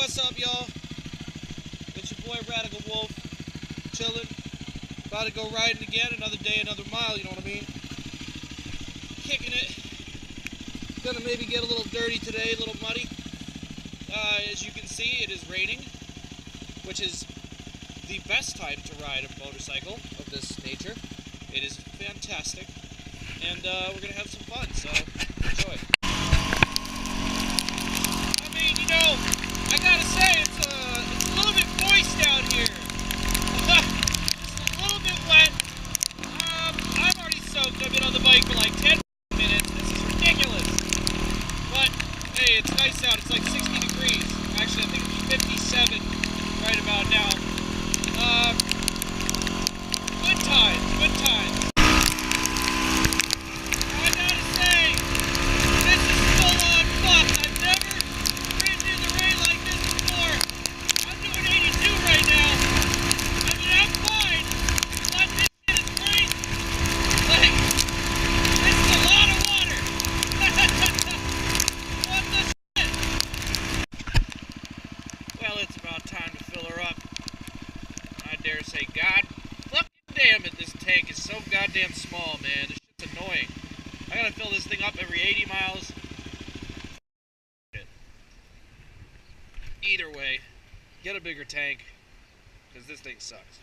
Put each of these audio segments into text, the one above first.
What's up, y'all? It's your boy Radical Wolf, chilling, about to go riding again, another day, another mile, you know what I mean? Kicking it. Gonna maybe get a little dirty today, a little muddy. As you can see, it is raining, which is the best time to ride a motorcycle of this nature. It is fantastic, and we're gonna have some fun, so enjoy. I mean, you know, I gotta say, it's a little bit moist out here. Just a little bit wet. I'm already soaked. I've been on the bike for like 10 minutes. This is ridiculous. But, hey, it's nice out. It's like 60 degrees. Actually, I think it's 57 right about now. Good times, good times. I gotta say, this is full on fuck. I've never ridden in the rain like this before. I'm doing 82 right now. I mean, I'm fine, but this shit is crazy. Like, this is a lot of water. What the shit? Well, it's about time to fill her up. I dare say, God fucking damn it, this tank is so goddamn small, man. This shit's annoying. I gotta fill this thing up every 80 miles. Either way, get a bigger tank, because this thing sucks.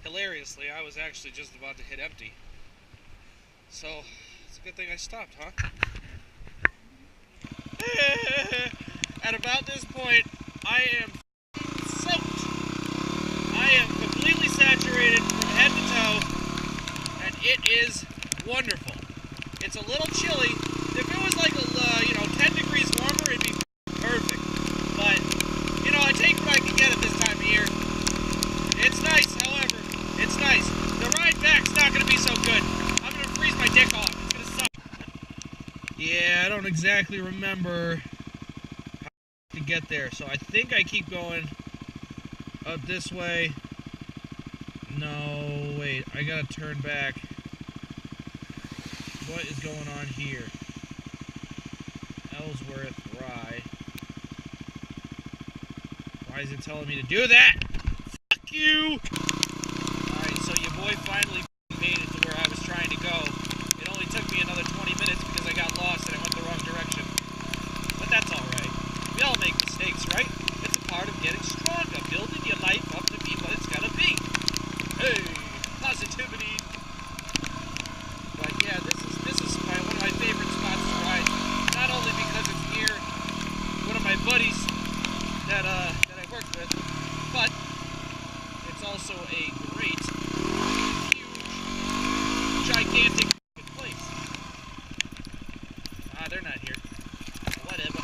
Hilariously, I was actually just about to hit empty. So, it's a good thing I stopped, huh? At about this point, I am soaked. I am completely saturated from head to toe, and it is wonderful. It's a little chilly. If it was like 10 degrees warmer, it'd be perfect. But, you know, I take what I can get at this time of year. It's nice, however. It's nice. The ride back's not going to be so good. I'm going to freeze my dick off. It's going to suck. Yeah, I don't exactly remember how to get there. So I think I keep going up this way. No, wait. I got to turn back. What is going on here? Ellsworth Rye. Why is it telling me to do that? Fuck you! Alright, so your boy finally made it to where I was trying to go. It only took me another 20 minutes because I got lost and I went the wrong direction. But that's alright. We all make mistakes, right? It's a part of getting stronger, building your life up to be what it's gotta be. Hey, positivity! But yeah, this is one of my favorite spots to ride. Not only because it's near one of my buddies that I work with, but it's also a great, huge, gigantic place. They're not here. Whatever.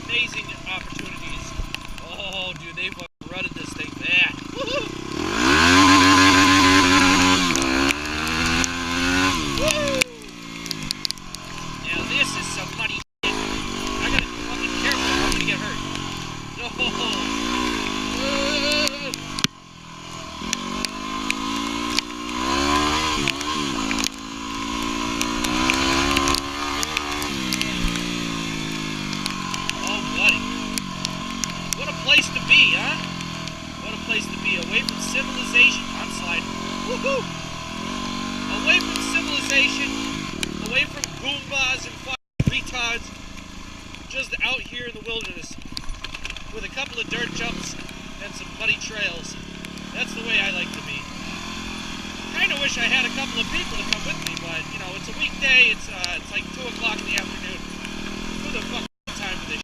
Amazing opportunities. Oh, dude, they fucking rutted this thing back. Woohoo! Woo! Now this is some money shit. I gotta be fucking careful or I'm gonna get hurt. No! Oh, buddy. What a place to be, huh? What a place to be. Away from civilization. I'm sliding. Woohoo! Away from civilization. Away from goombas and fucking retards. Just out here in the wilderness. With a couple of dirt jumps and some muddy trails. That's the way I like to be. Kinda wish I had a couple of people to come with me, but, you know, it's a weekday. It's like 2 o'clock in the afternoon. Who the fuck has time for this?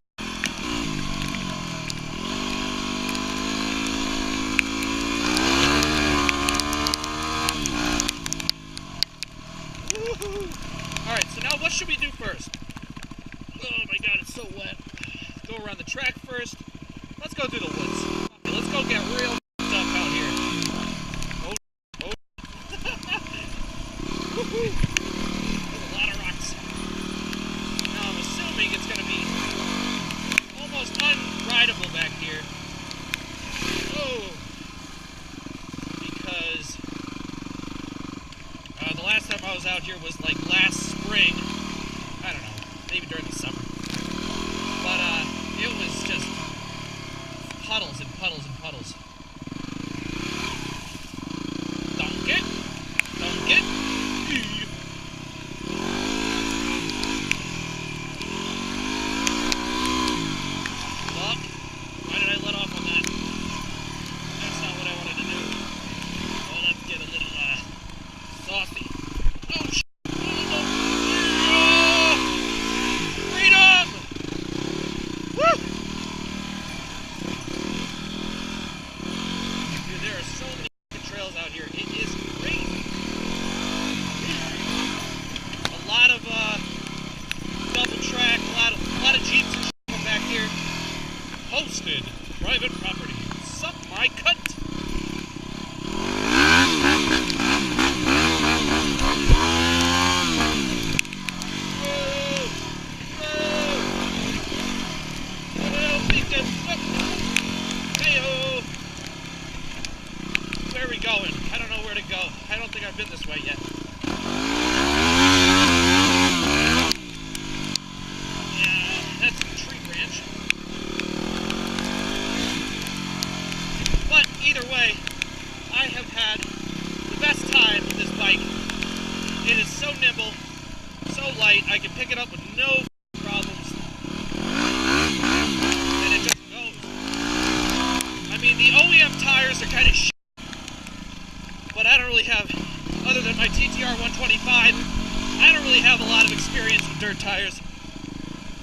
Alright, so now what should we do first? Oh my god, it's so wet. Let's go around the track first. Let's go through the woods. Okay, let's go get real up out here. Oh. Woohoo! There's a lot of rocks. Now I'm assuming it's going to be almost unrideable back here. Oh! Because the last time I was out here was like last spring. lot of double track, a lot of Jeeps and shit come back here. Hosted private property. Suck my cunt. Where are we going? I don't know where to go. I don't think I've been this way yet. Yeah, that's a tree branch. But either way, I have had the best time with this bike. It is so nimble, so light, I can pick it up with no problems. And it just goes. I mean, the OEM tires are kind of shit. But I don't really have, other than my TTR 125, I don't really have a lot of experience with dirt tires.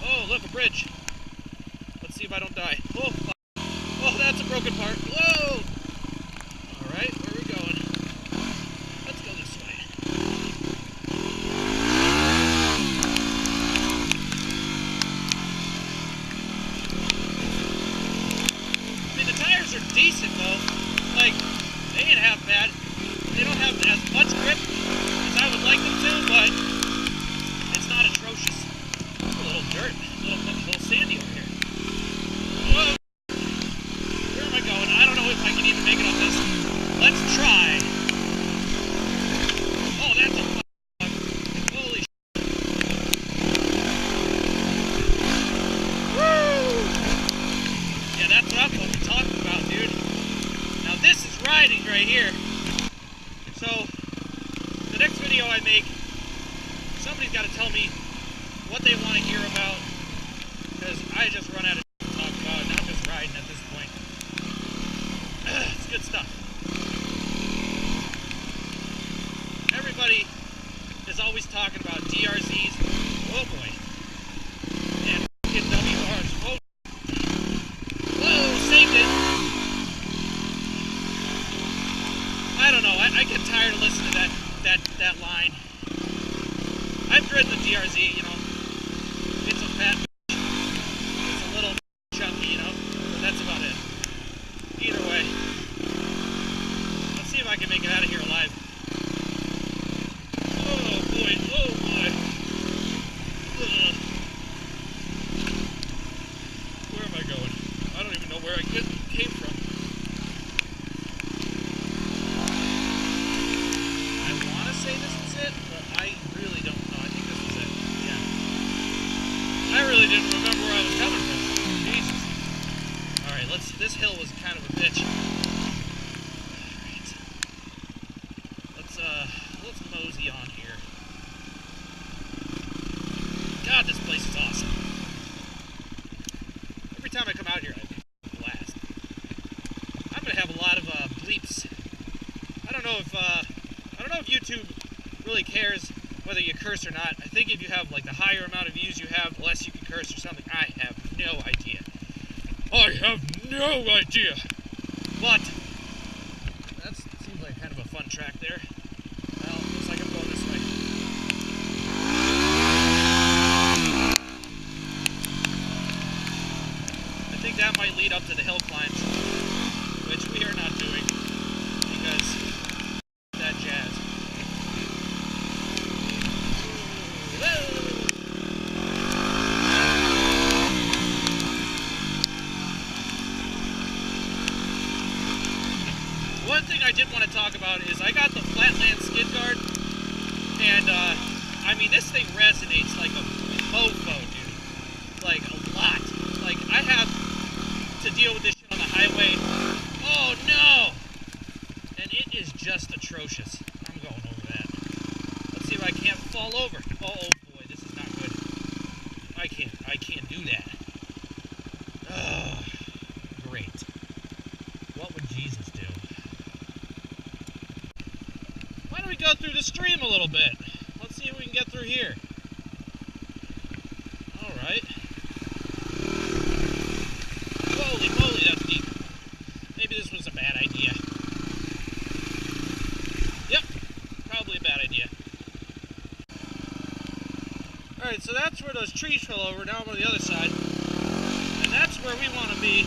Oh, look, a bridge. Let's see if I don't die. Oh, fuck. Oh, that's a broken part. Whoa! Alright, where are we going? Let's go this way. I mean, the tires are decent, though. Like, they ain't half bad. They don't have as much grip as I would like them to, but it's not atrocious. A little dirt, a little sandy over here. Whoa! Where am I going? I don't know if I can even make it up this. Let's try. Oh, that's a fuck. Holy shit. Woo! Yeah, that's what I'm fucking talking about, dude. Now this is riding right here. So, the next video I make, somebody's got to tell me what they want to hear about, because I just run out of shit to talk about, and I'm just riding at this point. It's good stuff. Everybody is always talking about DRZs. Oh boy. And fucking WRs. Oh. Whoa, saved it. I don't know, I get tired of listening to that line. I've ridden the DRZ, you know. It's a fat bitch. It's a little chunky, you know. But that's about it. Either way. Let's see if I can make it out of here alive. Oh boy, oh boy. Ugh. Where am I going? I don't even know where I came from. Say this is it, but I really don't know. I think this is it. Yeah. I really didn't remember where I was coming from. Jesus. Alright, this hill was kind of a bitch. Alright. Let's mosey on here. God, this place is awesome. Every time I come out here, I have a blast. I'm gonna have a lot of bleeps. I don't know if YouTube really cares whether you curse or not. I think if you have like the higher amount of views you have, the less you can curse or something. I have no idea. I have no idea. But that seems like kind of a fun track there. Well, looks like I'm going this way. I think that might lead up to the hill climbs, which we are not doing because that jazz. One thing I did want to talk about is I got the Flatland skid guard, and I mean this thing resonates like a mofo, dude. Like a lot. Like I have to deal with this shit on the highway. Oh no! And it is just atrocious. I'm going over that. Let's see if I can't fall over. Oh boy, this is not good. I can't do that. Ugh, great. What would Jesus do? Why don't we go through the stream a little bit? Let's see if we can get through here. Alright. Holy moly, that's deep. Maybe this was a bad idea. Yep, probably a bad idea. Alright, so that's where those trees fell over. Now I'm on the other side. And that's where we want to be.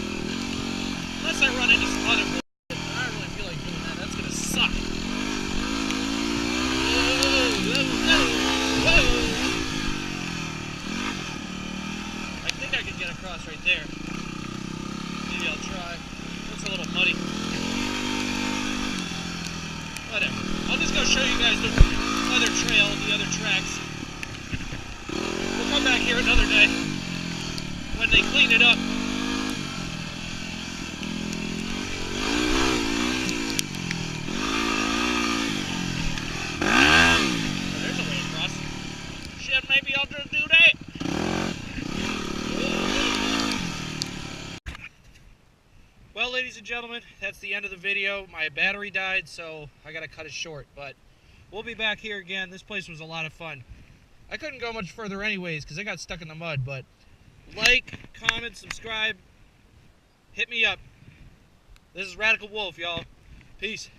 Unless I run into some other bullshit. I don't really feel like doing that. That's going to suck. I think I can get across right there. Maybe I'll try. Looks a little muddy. Whatever. I'll just go show you guys the other trail, the other tracks. We'll come back here another day when they clean it up. Oh, there's a way across. Shit, maybe I'll just do that. Well, ladies and gentlemen, that's the end of the video. My battery died, so I gotta cut it short, but we'll be back here again. This place was a lot of fun. I couldn't go much further anyways because I got stuck in the mud, but like, comment, subscribe, hit me up. This is Radical Wolf, y'all. Peace.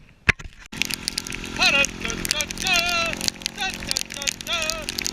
Da, da, da, da, da, da, da, da, da.